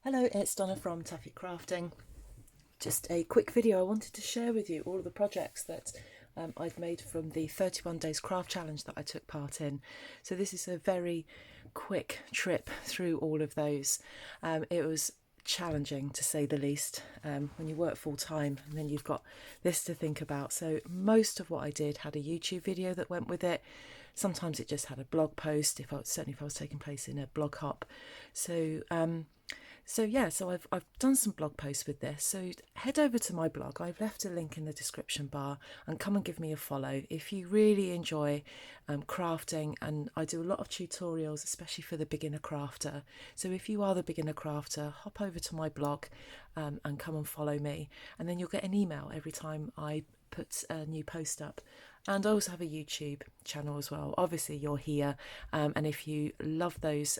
Hello, it's Donna from Taffy Crafting. Just a quick video. I wanted to share with you all of the projects that I've made from the 31 Days Craft Challenge that I took part in. So this is a very quick trip through all of those. It was challenging to say the least when you work full time and then you've got this to think about. So most of what I did had a YouTube video that went with it. Sometimes it just had a blog post, certainly if I was taking place in a blog hop. So I've done some blog posts with this. So head over to my blog. I've left a link in the description bar and come and give me a follow if you really enjoy crafting. And I do a lot of tutorials, especially for the beginner crafter. So if you are the beginner crafter, hop over to my blog and come and follow me. And then you'll get an email every time I put a new post up. And I also have a YouTube channel as well. Obviously you're here, and if you love those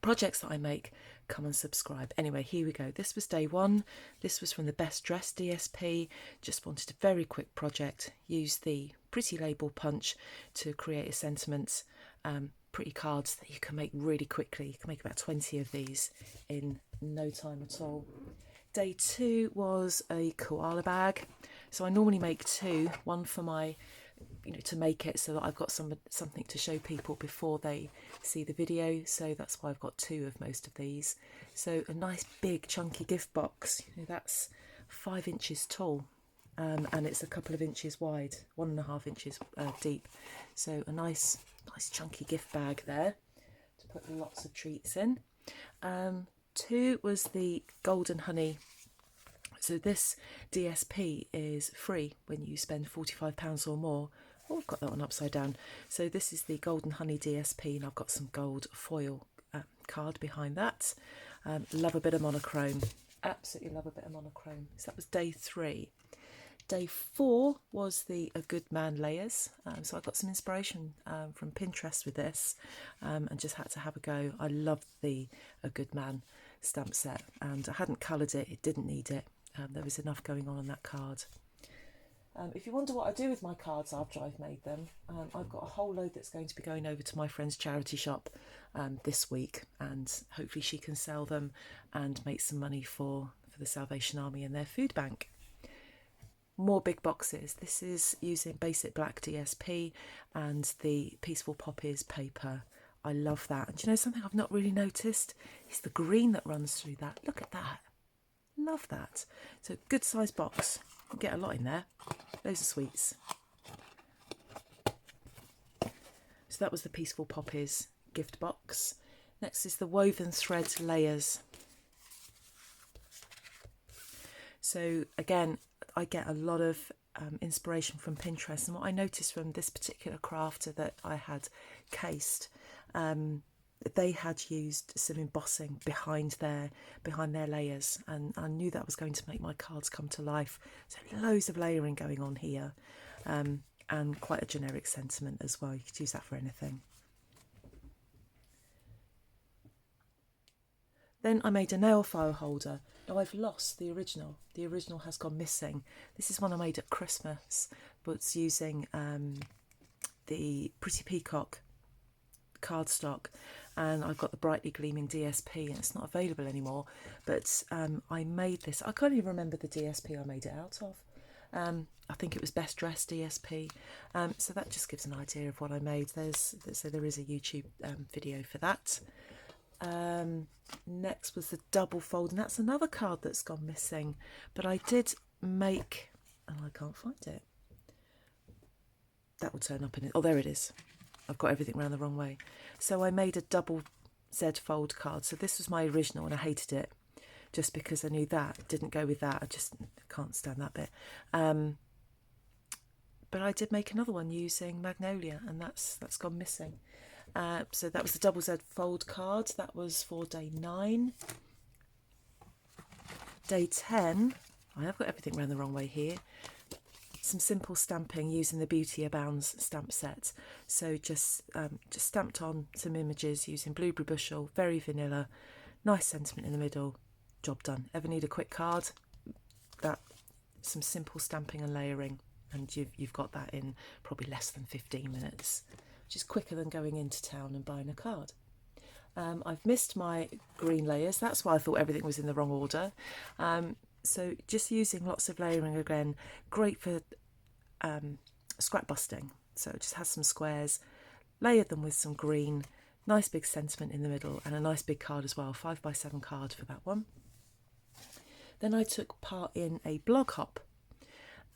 projects that I make, come and subscribe. Anyway, here we go. This was day one. This was from the Best Dressed DSP. Just wanted a very quick project. Use the Pretty Label Punch to create a sentiment. Pretty cards that you can make really quickly. You can make about 20 of these in no time at all. Day two was a koala bag. So I normally make two, one for my to make it so that I've got something to show people before they see the video. So that's why I've got two of most of these. So a nice big chunky gift box, that's 5 inches tall, and it's a couple of inches wide, 1.5 inches deep. So a nice chunky gift bag there to put lots of treats in. Two was the Golden Honey. So this DSP is free when you spend £45 or more. Oh, I've got that one upside down. So this is the Golden Honey DSP, and I've got some gold foil card behind that. Love a bit of monochrome. Absolutely love a bit of monochrome. So that was day three. Day four was the A Good Man layers. So I got some inspiration from Pinterest with this, and just had to have a go. I loved the A Good Man stamp set, and I hadn't coloured it. It didn't need it. There was enough going on that card. If you wonder what I do with my cards after I've made them, I've got a whole load that's going to be going over to my friend's charity shop this week, and hopefully she can sell them and make some money for the Salvation Army and their food bank. More big boxes. This is using Basic Black DSP and the Peaceful Poppies paper. I love that. And do you know something I've not really noticed? Is the green that runs through that. Look at that. Love that. So good sized box. You get a lot in there. Those are sweets. So that was the Peaceful Poppies gift box. Next is the Woven Thread layers. So again, I get a lot of inspiration from Pinterest, and what I noticed from this particular crafter that I had cased, they had used some embossing behind their layers, and I knew that was going to make my cards come to life. So loads of layering going on here, and quite a generic sentiment as well. You could use that for anything. Then I made a nail file holder. Now I've lost the original. The original has gone missing. This is one I made at Christmas, but it's using the Pretty Peacock cardstock, and I've got the Brightly Gleaming DSP, and it's not available anymore. But I made this. I can't even remember the DSP I made it out of. I think it was Best Dressed DSP. So that just gives an idea of what I made. There is a YouTube video for that. Next was the double fold, and that's another card that's gone missing, but I did make, and I can't find it. That will turn up in it. Oh, there it is. I've got everything around the wrong way. So I made a double Z fold card. So this was my original, and I hated it just because I knew that didn't go with that. I just can't stand that bit. But I did make another one using Magnolia, and that's gone missing. So that was the double Z fold card. That was for day 9. Day 10, I have got everything around the wrong way here. Some simple stamping using the Beauty Abounds stamp set. So just stamped on some images using Blueberry Bushel, very vanilla, nice sentiment in the middle, job done. Ever need a quick card? Some simple stamping and layering, and you've got that in probably less than 15 minutes. Which is quicker than going into town and buying a card. I've missed my green layers. That's why I thought everything was in the wrong order. So just using lots of layering again, great for scrap busting. So it just has some squares, layered them with some green, nice big sentiment in the middle, and a nice big card as well, 5x7 card for that one. Then I took part in a blog hop,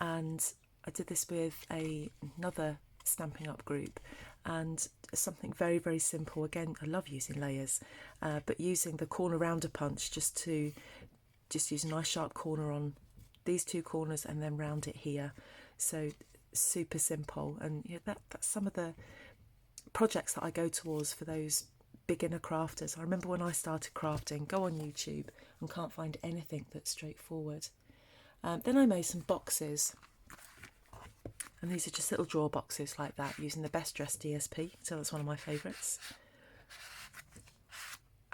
and I did this with another Stampin' Up group, and something very, very simple. Again, I love using layers, but using the corner rounder punch just use a nice sharp corner on these two corners and then round it here. So super simple, and that's some of the projects that I go towards for those beginner crafters. I remember when I started crafting, go on YouTube and can't find anything that's straightforward. Then I made some boxes, and these are just little drawer boxes like that, using the Best Dressed DSP, so that's one of my favourites.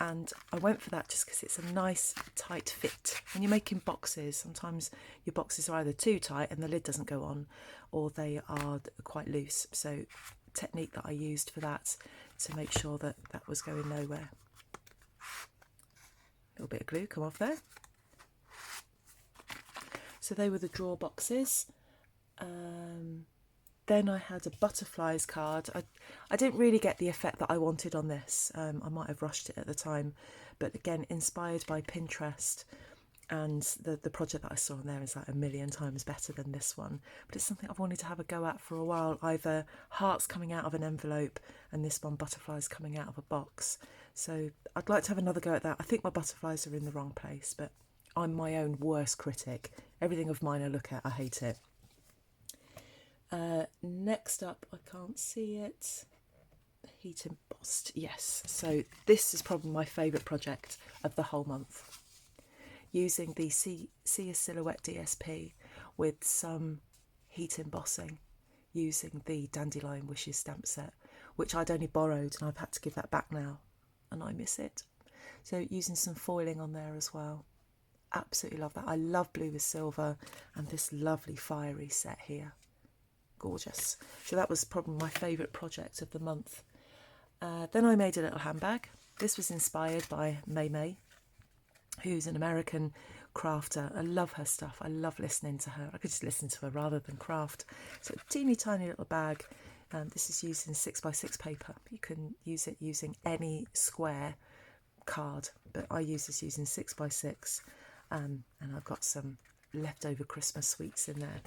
And I went for that just because it's a nice tight fit. When you're making boxes, sometimes your boxes are either too tight and the lid doesn't go on, or they are quite loose. So technique that I used for that to make sure that that was going nowhere. A little bit of glue come off there. So they were the drawer boxes. Then I had a butterflies card. I didn't really get the effect that I wanted on this. I might have rushed it at the time, but again, inspired by Pinterest, and the project that I saw on there is like a million times better than this one. But it's something I've wanted to have a go at for a while, either hearts coming out of an envelope and this one butterflies coming out of a box. So I'd like to have another go at that. I think my butterflies are in the wrong place, but I'm my own worst critic. Everything of mine I look at, I hate it. Next up, I can't see it. Heat embossed, yes. So this is probably my favourite project of the whole month. Using the Sia Silhouette DSP with some heat embossing, using the Dandelion Wishes stamp set, which I'd only borrowed and I've had to give that back now, and I miss it. So using some foiling on there as well. Absolutely love that. I love blue with silver and this lovely fiery set here. Gorgeous. So that was probably my favourite project of the month. Then I made a little handbag. This was inspired by May May, who's an American crafter. I love her stuff. I love listening to her. I could just listen to her rather than craft. So a teeny tiny little bag. This is used in 6x6 paper. You can use it using any square card, but I use this using 6x6, and I've got some leftover Christmas sweets in there.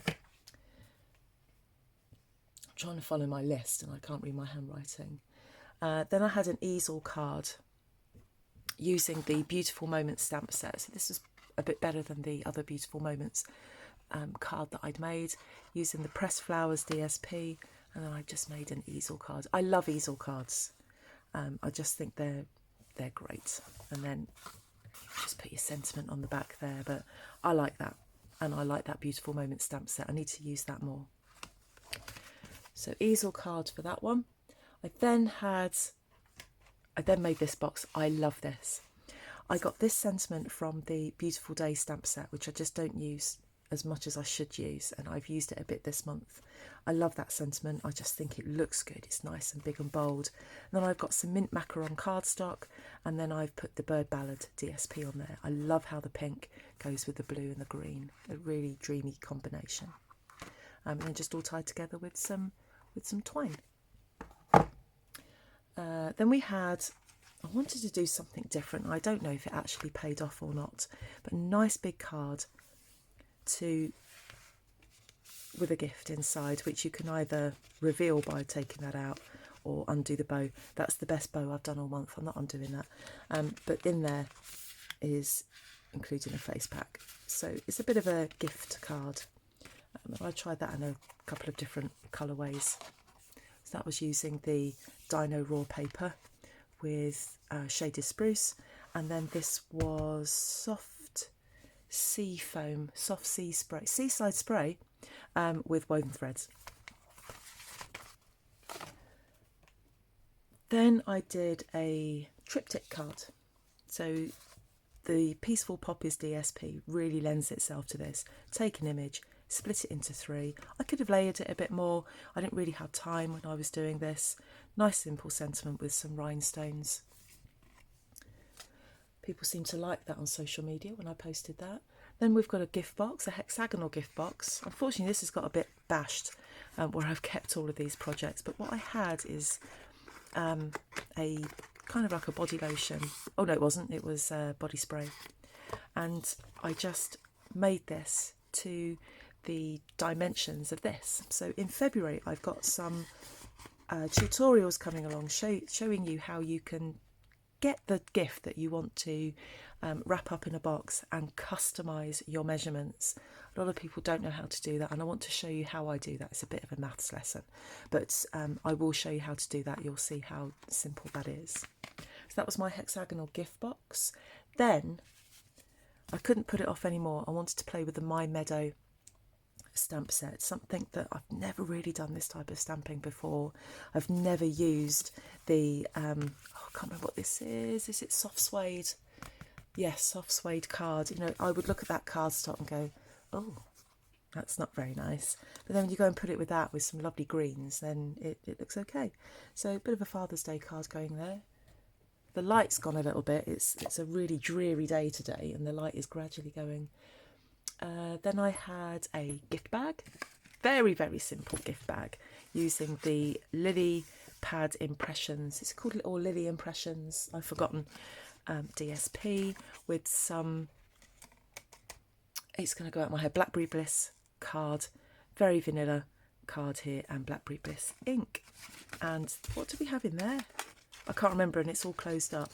Trying to follow my list and I can't read my handwriting. Then I had an easel card using the Beautiful Moments stamp set. So this was a bit better than the other Beautiful Moments card that I'd made, using the Pressed Flowers DSP, and then I just made an easel card. I love easel cards. I just think they're great. And then just put your sentiment on the back there, but I like that, and I like that Beautiful Moments stamp set. I need to use that more. So easel card for that one. I then made this box. I love this. I got this sentiment from the Beautiful Day stamp set, which I just don't use as much as I should use, and I've used it a bit this month. I love that sentiment. I just think it looks good. It's nice and big and bold. And then I've got some mint macaron cardstock, and then I've put the Bird Ballad DSP on there. I love how the pink goes with the blue and the green. A really dreamy combination. And then just all tied together with some twine. Then I wanted to do something different. I don't know if it actually paid off or not, but a nice big card with a gift inside, which you can either reveal by taking that out or undo the bow. That's the best bow I've done all month. I'm not undoing that. But in there is including a face pack. So it's a bit of a gift card. I tried that in a couple of different colourways. So that was using the Dino Raw paper with shaded spruce, and then this was soft sea foam, soft sea spray, seaside spray with woven threads. Then I did a triptych card. So the Peaceful Poppies DSP really lends itself to this. Take an image, split it into 3. I could have layered it a bit more. I didn't really have time when I was doing this. Nice simple sentiment with some rhinestones. People seem to like that on social media when I posted that. Then we've got a gift box, a hexagonal gift box. Unfortunately, this has got a bit bashed where I've kept all of these projects. But what I had is a kind of like a body lotion. Oh, no, it wasn't. It was body spray. And I just made this to the dimensions of this. So in February, I've got some tutorials coming along showing you how you can get the gift that you want to wrap up in a box and customise your measurements. A lot of people don't know how to do that, and I want to show you how I do that. It's a bit of a maths lesson, but I will show you how to do that. You'll see how simple that is. So that was my hexagonal gift box. Then I couldn't put it off anymore. I wanted to play with the My Meadow stamp set, something that I've never really done this type of stamping before. I've never used the I can't remember what this is. Is it soft suede? Yes, soft suede card. You know, I would look at that cardstock and go, oh, that's not very nice. But then when you go and put it with that, with some lovely greens, then it looks okay. So a bit of a Father's Day card going there. The light's gone a little bit. It's a really dreary day today, and the light is gradually going. Then I had a gift bag, very, very simple gift bag, using the Lily Pad Impressions. It's called Little Lily Impressions. I've forgotten. DSP with some, it's going to go out my head, Blackberry Bliss card, very vanilla card here, and Blackberry Bliss ink. And what do we have in there? I can't remember, and it's all closed up.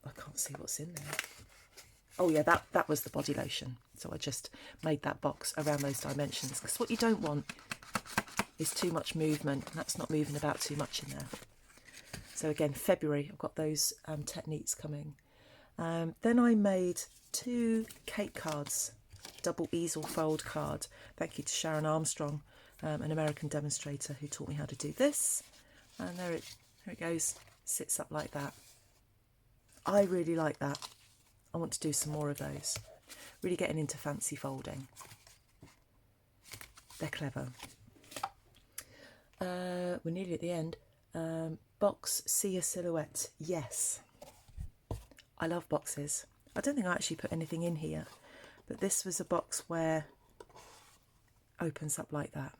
I can't see what's in there. Oh yeah, that was the body lotion. So I just made that box around those dimensions, because what you don't want is too much movement. That's not moving about too much in there. So again, February, I've got those techniques coming. Then I made 2 cake cards, double easel fold card. Thank you to Sharon Armstrong, an American demonstrator who taught me how to do this. And there it goes, sits up like that. I really like that. I want to do some more of those. Really getting into fancy folding. They're clever. We're nearly at the end. Box, see a silhouette. Yes, I love boxes. I don't think I actually put anything in here, but this was a box where it opens up like that.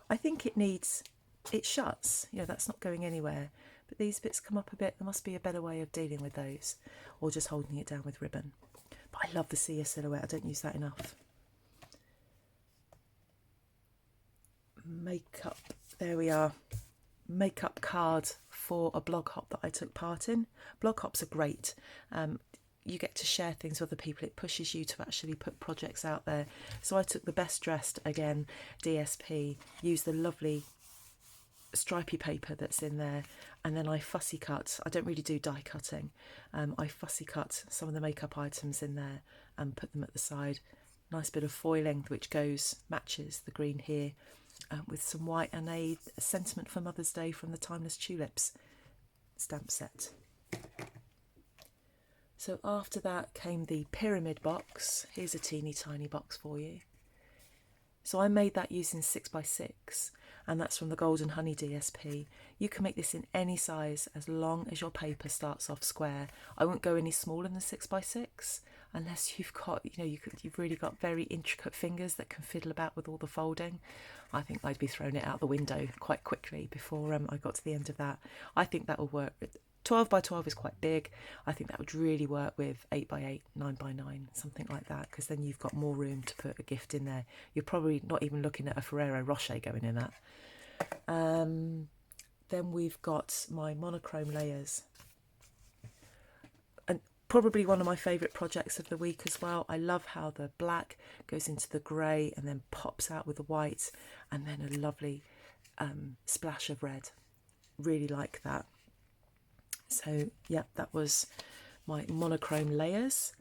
I think it shuts, you know, that's not going anywhere, but these bits come up a bit. There must be a better way of dealing with those, or just holding it down with ribbon. But I love the see a silhouette. I don't use that enough. Makeup, there we are. Makeup card for a blog hop that I took part in. Blog hops are great. You get to share things with other people. It pushes you to actually put projects out there. So I took the Best Dressed, again, DSP, used the lovely stripy paper that's in there, and then I fussy cut. I don't really do die cutting. I fussy cut some of the makeup items in there and put them at the side. Nice bit of foiling which matches the green here, with some white, and a sentiment for Mother's Day from the Timeless Tulips stamp set. So after that came the pyramid box. Here's a teeny tiny box for you. So I made that using 6x6, and that's from the Golden Honey DSP. You can make this in any size as long as your paper starts off square. I won't go any smaller than 6x6 unless you've got, you know, you've really got very intricate fingers that can fiddle about with all the folding. I think I'd be throwing it out the window quite quickly before I got to the end of that. I think that will work. 12x12 is quite big. I think that would really work with 8x8, 9x9, something like that, because then you've got more room to put a gift in there. You're probably not even looking at a Ferrero Rocher going in that. Then we've got my monochrome layers. And probably one of my favourite projects of the week as well. I love how the black goes into the grey and then pops out with the white, and then a lovely splash of red. Really like that. So yeah, that was my monochrome layers.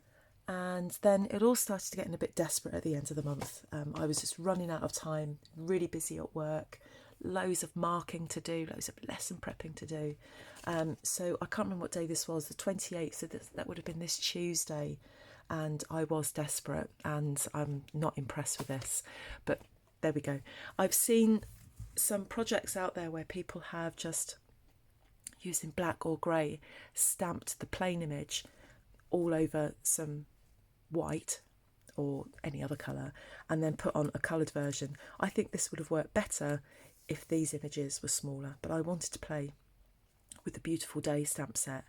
And then it all started getting a bit desperate at the end of the month. I was just running out of time, really busy at work, loads of marking to do, loads of lesson prepping to do. So I can't remember what day this was, the 28th, so that would have been this Tuesday. And I was desperate, and I'm not impressed with this, but there we go. I've seen some projects out there where people have just using black or grey, stamped the plain image all over some white or any other colour, and then put on a coloured version. I think this would have worked better if these images were smaller, but I wanted to play with the Beautiful Day stamp set.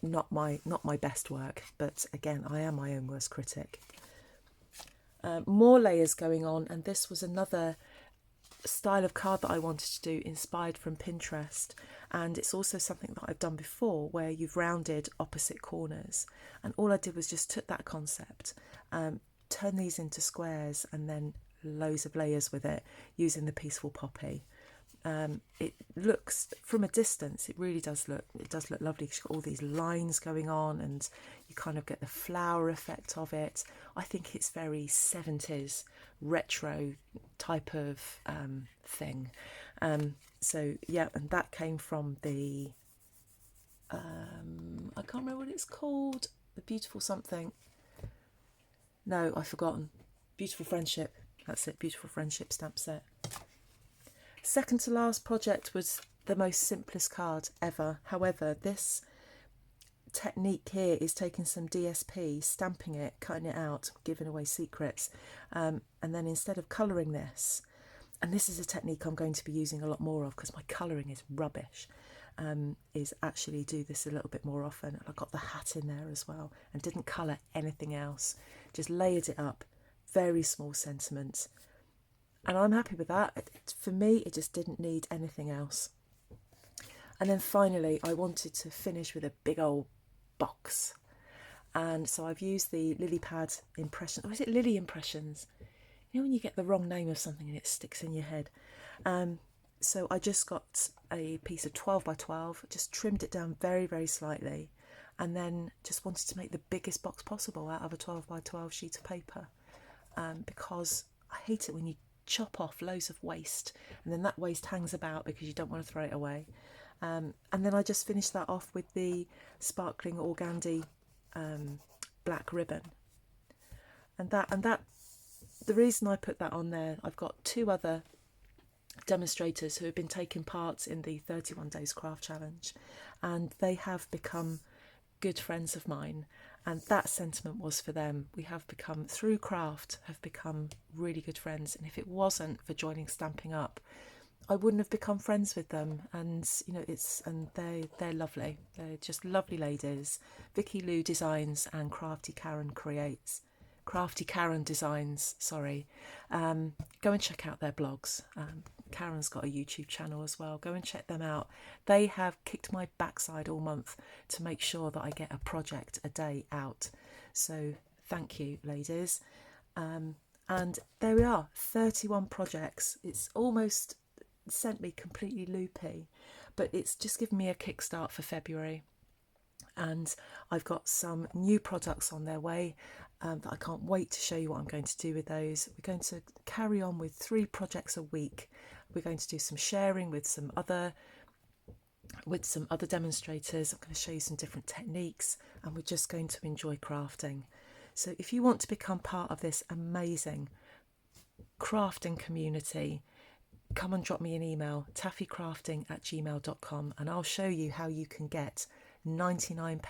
Not my best work, but again, I am my own worst critic. More layers going on, and this was another style of card that I wanted to do, inspired from Pinterest, and it's also something that I've done before where you've rounded opposite corners, and all I did was just took that concept, turn these into squares, and then loads of layers with it using the Peaceful Poppy. It looks, from a distance, it really does look lovely. You've got all these lines going on and you kind of get the flower effect of it. I think it's very 70s retro type of thing. So yeah, and that came from the I can't remember what it's called, the Beautiful something. No, I've forgotten. Beautiful Friendship. That's it, Beautiful Friendship stamp set. Second to last project was the most simplest card ever. However, this technique here is taking some DSP, stamping it, cutting it out, giving away secrets, and then instead of colouring this, and this is a technique I'm going to be using a lot more of because my colouring is rubbish, is actually do this a little bit more often. And I got the hat in there as well and didn't colour anything else, just layered it up, very small sentiments. And I'm happy with that. For me, it just didn't need anything else. And then finally, I wanted to finish with a big old box. And so I've used the Lilypad impression, or is it Lily Impressions? You know when you get the wrong name of something and it sticks in your head. So I just got a piece of 12 by 12, just trimmed it down very, very slightly, and then just wanted to make the biggest box possible out of a 12 by 12 sheet of paper, because I hate it when you chop off loads of waste and then that waste hangs about because you don't want to throw it away. And then I just finished that off with the sparkling organdy black ribbon, and that the reason I put that on there, I've got two other demonstrators who have been taking part in the 31 Days Craft Challenge, and they have become good friends of mine, and that sentiment was for them. We have become, through craft, have become really good friends, and if it wasn't for joining Stampin' Up, I wouldn't have become friends with them. And you know, they're lovely. They're just lovely ladies. Vicky Lou Designs and Crafty Karen Designs, sorry. Go and check out their blogs. Karen's got a YouTube channel as well. Go and check them out. They have kicked my backside all month to make sure that I get a project a day out. So thank you, ladies. And there we are, 31 projects. It's almost sent me completely loopy, but it's just given me a kickstart for February. And I've got some new products on their way that I can't wait to show you what I'm going to do with those. We're going to carry on with 3 projects a week. We're going to do some sharing with some other demonstrators. I'm going to show you some different techniques, and we're just going to enjoy crafting. So if you want to become part of this amazing crafting community, come and drop me an email, taffycrafting@gmail.com, and I'll show you how you can get £99,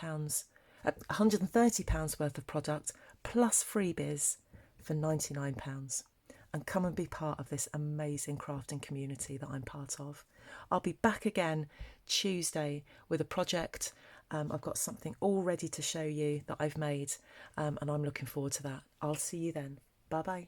£130 worth of product plus freebies for £99, and come and be part of this amazing crafting community that I'm part of. I'll be back again Tuesday with a project. I've got something all ready to show you that I've made, and I'm looking forward to that. I'll see you then. Bye bye.